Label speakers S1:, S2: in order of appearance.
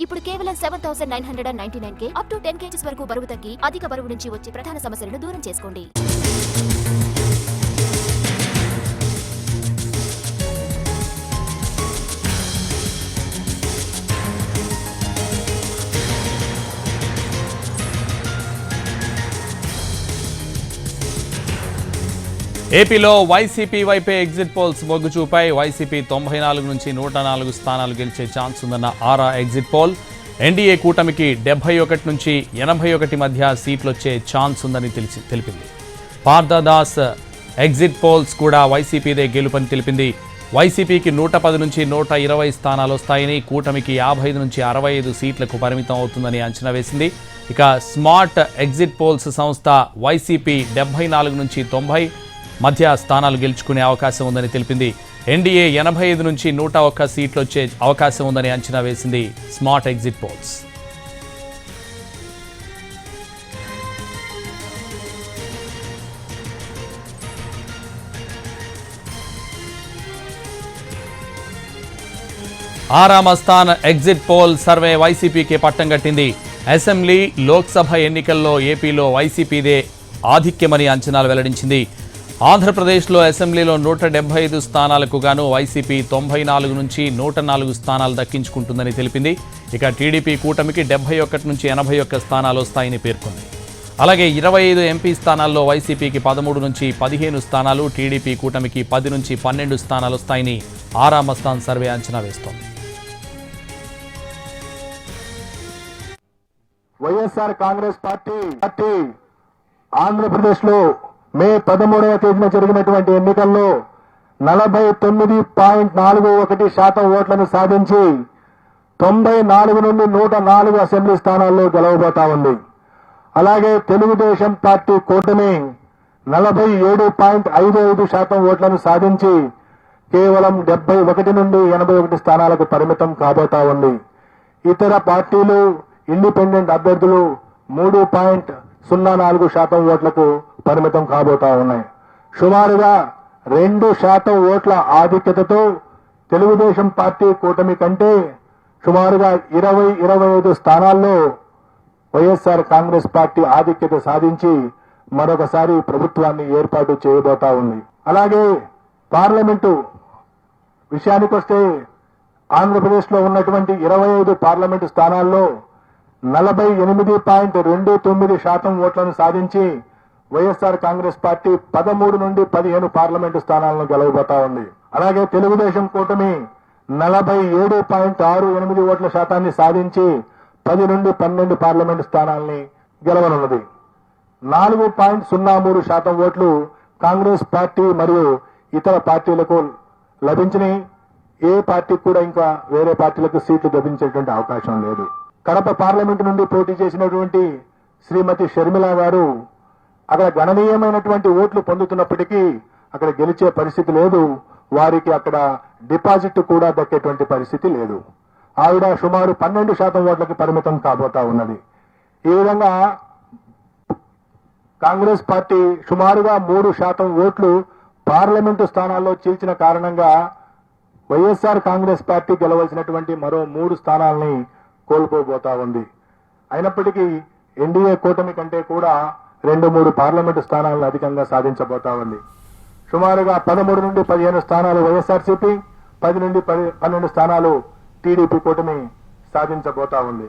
S1: ఇప్పుడు కేవలం 7,999 up to 10 kgs వరకు బరువు తగ్గి అధిక బరువు నుంచి వచ్చే ప్రధాన సమస్యలను దూరం చేసుకోండి.
S2: ఏపీలో వైసీపీ వైపే ఎగ్జిట్ పోల్స్ మొగ్గు చూపాయి. వైసీపీ 94 నుంచి 104 స్థానాలు గెలిచే ఛాన్స్ ఉందన్న ఆరా ఎగ్జిట్ పోల్. ఎన్డీఏ కూటమికి 71 నుంచి 81 మధ్య సీట్లు వచ్చే ఛాన్స్ ఉందని తెలిపింది. పార్థదాస్ ఎగ్జిట్ పోల్స్ కూడా వైసీపీదే గెలుపని తెలిపింది. వైసీపీకి 110 నుంచి 120 స్థానాలు వస్తాయని, కూటమికి 55 నుంచి 65 సీట్లకు పరిమితం అవుతుందని అంచనా వేసింది. ఇక స్మార్ట్ ఎగ్జిట్ పోల్స్ సంస్థ వైసీపీ 74 నుంచి 90 మధ్య స్థానాలు గెలుచుకునే అవకాశం ఉందని తెలిపింది. ఎన్డీఏ 85 నుంచి 101 సీట్లు వచ్చే అవకాశం ఉందని అంచనా వేసింది smart exit polls. ఆరామస్థాన్ exit poll survey వైసీపీకి పట్టం కట్టింది. అసెంబ్లీ, లోక్సభ ఎన్నికల్లో ఏపీలో వైసీపీదే ఆధిక్యమని అంచనాలు వెల్లడించింది. ఆంధ్రప్రదేశ్లో అసెంబ్లీలో 175 స్థానాలకు గాను వైసీపీ 94 నుంచి 104 స్థానాలు దక్కించుకుంటుందని తెలిపింది. ఇక టీడీపీ కూటమికి 71 నుంచి 81 స్థానాలు వస్తాయని పేర్కొంది. అలాగే 25 ఎంపీ స్థానాల్లో వైసీపీకి 13 నుంచి 15 స్థానాలు, టీడీపీ కూటమికి 10 నుంచి 12 స్థానాలు వస్తాయని ఆరామస్థాన్ సర్వే అంచనా వేస్తోంది.
S3: వైఎస్ఆర్ కాంగ్రెస్ పార్టీ ఆంధ్రప్రదేశ్లో మే 13వ తేదీన జరిగినటువంటి ఎన్నికల్లో 49.41% ఓట్లను సాధించి 94 నుండి 104 అసెంబ్లీ స్థానాల్లో గెలవబోతా ఉంది. అలాగే తెలుగుదేశం పార్టీ కూటమి 47.55% ఓట్లను సాధించి కేవలం 71 నుండి 81 స్థానాలకు పరిమితం కాబోతా ఉంది. ఇతర పార్టీలు, ఇండిపెండెంట్ అభ్యర్థులు 3.04% ఓట్లకు పరిమితం కాబోతా ఉన్నాయి. సుమారుగా 2% ఓట్ల ఆధిక్యతతో తెలుగుదేశం పార్టీ కూటమి కంటే సుమారుగా 20-25 స్థానాల్లో వైఎస్ఆర్ కాంగ్రెస్ పార్టీ ఆధిక్యత సాధించి మరొకసారి ప్రభుత్వాన్ని ఏర్పాటు చేయబోతా ఉంది. అలాగే పార్లమెంటు విషయానికొస్తే ఆంధ్రప్రదేశ్లో ఉన్నటువంటి 25 పార్లమెంటు స్థానాల్లో 48.29% ఓట్లను సాధించి వైఎస్ఆర్ కాంగ్రెస్ పార్టీ 13 నుండి 15 పార్లమెంటు స్థానాలను గెలవబోతా ఉంది. అలాగే తెలుగుదేశం కూటమి 47.68 ఓట్ల శాతాన్ని సాధించి 10 నుండి 12 పార్లమెంటు స్థానాల్ని గెలవనున్నది. 4.03% ఓట్లు కాంగ్రెస్ పార్టీ మరియు ఇతర పార్టీలకు లభించినాయి. ఏ పార్టీకి కూడా ఇంకా వేరే పార్టీలకు సీట్లు లభించేటువంటి అవకాశం లేదు. కడప పార్లమెంటు నుండి పోటీ చేసినటువంటి శ్రీమతి షర్మిల గారు అక్కడ గణనీయమైనటువంటి ఓట్లు పొందుతున్నప్పటికీ అక్కడ గెలిచే పరిస్థితి లేదు. వారికి అక్కడ డిపాజిట్ కూడా దక్కేటువంటి పరిస్థితి లేదు. ఆవిడ సుమారు 12% ఓట్లకి పరిమితం కాబోతా ఉన్నది. ఈ విధంగా కాంగ్రెస్ పార్టీ సుమారుగా 3% ఓట్లు పార్లమెంటు స్థానాల్లో చీల్చిన కారణంగా వైఎస్ఆర్ కాంగ్రెస్ పార్టీ గెలవలసినటువంటి మరో 3 స్థానాలని కోల్పోబోతా ఉంది. అయినప్పటికీ ఎన్డీఏ కూటమి కంటే కూడా 2-3 పార్లమెంటు స్థానాలను అధికంగా సాధించబోతా ఉంది. సుమారుగా 13 నుండి 15 స్థానాలు వైఎస్ఆర్సీపీ, 10 నుండి 12 స్థానాలు టీడీపీ కూటమి సాధించబోతా ఉంది.